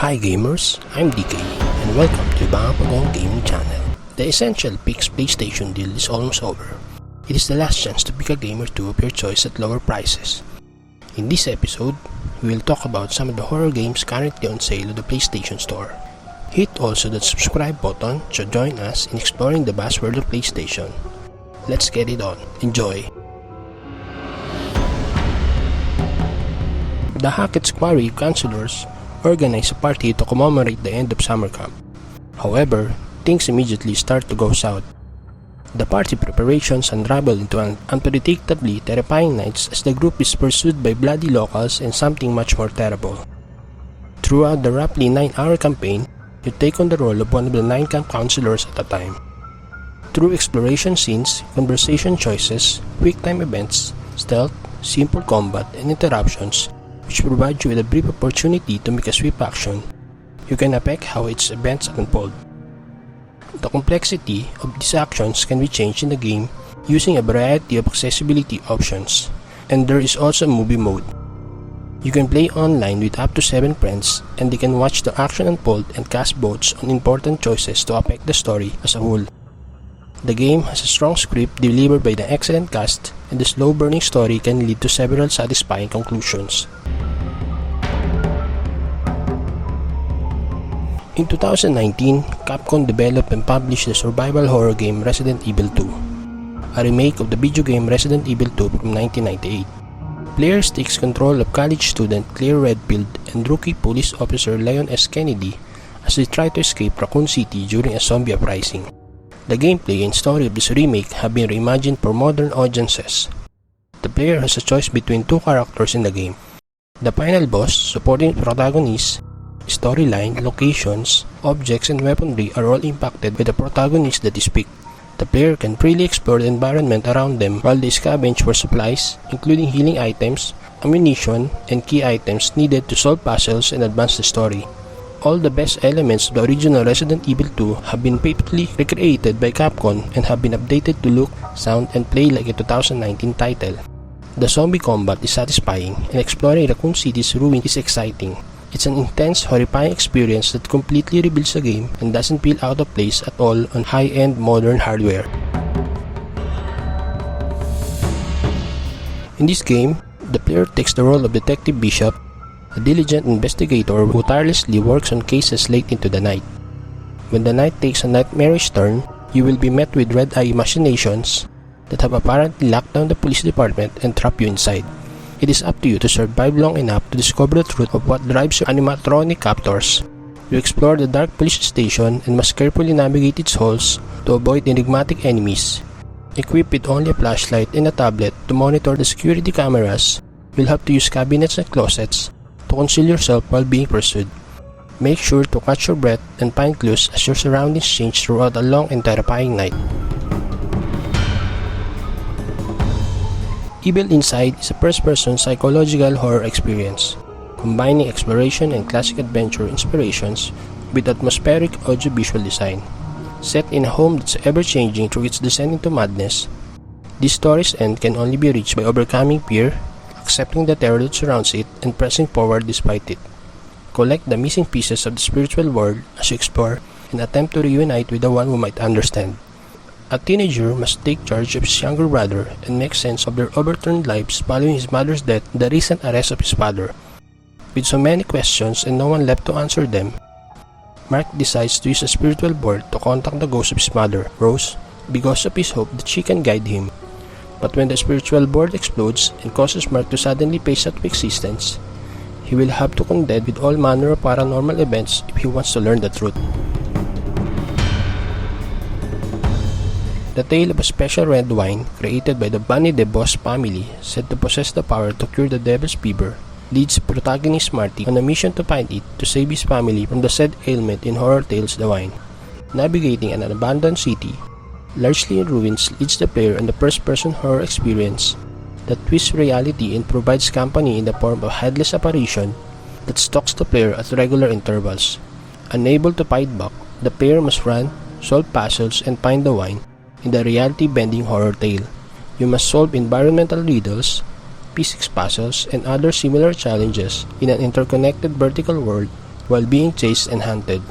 Hi gamers, I'm DK and welcome to Bangapagong Gaming Channel. The Essential Picks PlayStation deal is almost over. It is the last chance to pick a game or two of your choice at lower prices. In this episode, we will talk about some of the horror games currently on sale at the PlayStation Store. Hit also the subscribe button to join us in exploring the vast world of PlayStation. Let's get it on. Enjoy! The Hackett's Quarry counselors organize a party to commemorate the end of summer camp. However, things immediately start to go south. The party preparations unravel into an unpredictably terrifying nights as the group is pursued by bloody locals and something much more terrible. Throughout the roughly 9-hour campaign, you take on the role of one of the 9 camp counselors at a time. Through exploration scenes, conversation choices, quick-time events, stealth, simple combat, and interruptions, which provide you with a brief opportunity to make a swift action, you can affect how its events unfold. The complexity of these actions can be changed in the game using a variety of accessibility options, and there is also a movie mode. You can play online with up to 7 friends, and they can watch the action unfold and cast votes on important choices to affect the story as a whole. The game has a strong script delivered by the excellent cast, and the slow-burning story can lead to several satisfying conclusions. In 2019, Capcom developed and published the survival horror game Resident Evil 2, a remake of the video game Resident Evil 2 from 1998. Players takes control of college student Claire Redfield and rookie police officer Leon S. Kennedy as they try to escape Raccoon City during a zombie uprising. The gameplay and story of this remake have been reimagined for modern audiences. The player has a choice between 2 characters in the game. The final boss, supporting protagonists, storyline, locations, objects, and weaponry are all impacted by the protagonist that is picked. The player can freely explore the environment around them while they scavenge for supplies, including healing items, ammunition, and key items needed to solve puzzles and advance the story. All the best elements of the original Resident Evil 2 have been faithfully recreated by Capcom and have been updated to look, sound, and play like a 2019 title. The zombie combat is satisfying, and exploring Raccoon City's ruins is exciting. It's an intense, horrifying experience that completely rebuilds the game and doesn't feel out of place at all on high-end modern hardware. In this game, the player takes the role of Detective Bishop, a diligent investigator who tirelessly works on cases late into the night. When the night takes a nightmarish turn, you will be met with red-eye machinations that have apparently locked down the police department and trapped you inside. It is up to you to survive long enough to discover the truth of what drives your animatronic captors. You explore the dark police station and must carefully navigate its halls to avoid enigmatic enemies. Equipped with only a flashlight and a tablet to monitor the security cameras, you'll have to use cabinets and closets to conceal yourself while being pursued. Make sure to catch your breath and find clues as your surroundings change throughout a long and terrifying night. Evil Inside is a first-person psychological horror experience, combining exploration and classic adventure inspirations with atmospheric audiovisual design. Set in a home that's ever-changing through its descent into madness, this story's end can only be reached by overcoming fear, accepting the terror that surrounds it, and pressing forward despite it. Collect the missing pieces of the spiritual world as you explore and attempt to reunite with the one who might understand. A teenager must take charge of his younger brother and make sense of their overturned lives following his mother's death and the recent arrest of his father. With so many questions and no one left to answer them, Mark decides to use a spiritual board to contact the ghost of his mother, Rose, because of his hope that she can guide him. But when the spiritual board explodes and causes Mark to suddenly phase out of existence, he will have to contend with all manner of paranormal events if he wants to learn the truth. The tale of a special red wine created by the Bunny DeBoss family said to possess the power to cure the devil's fever leads protagonist Marty on a mission to find it to save his family from the said ailment in Horror Tales The Wine. Navigating an abandoned city, largely in ruins, leads the player on the first-person horror experience that twists reality and provides company in the form of a headless apparition that stalks the player at regular intervals. Unable to fight back, the player must run, solve puzzles, and find the wine. In the reality-bending horror tale, you must solve environmental riddles, physics puzzles, and other similar challenges in an interconnected vertical world While being chased and hunted,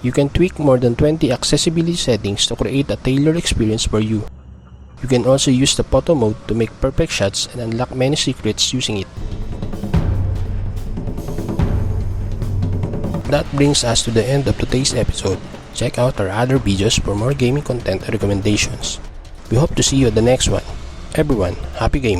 you can tweak more than 20 accessibility settings to create a tailored experience for you. You can also use the photo mode to make perfect shots and unlock many secrets using it. That brings us to the end of today's episode. Check out our other videos for more gaming content and recommendations. We hope to see you at the next one. Everyone, happy gaming!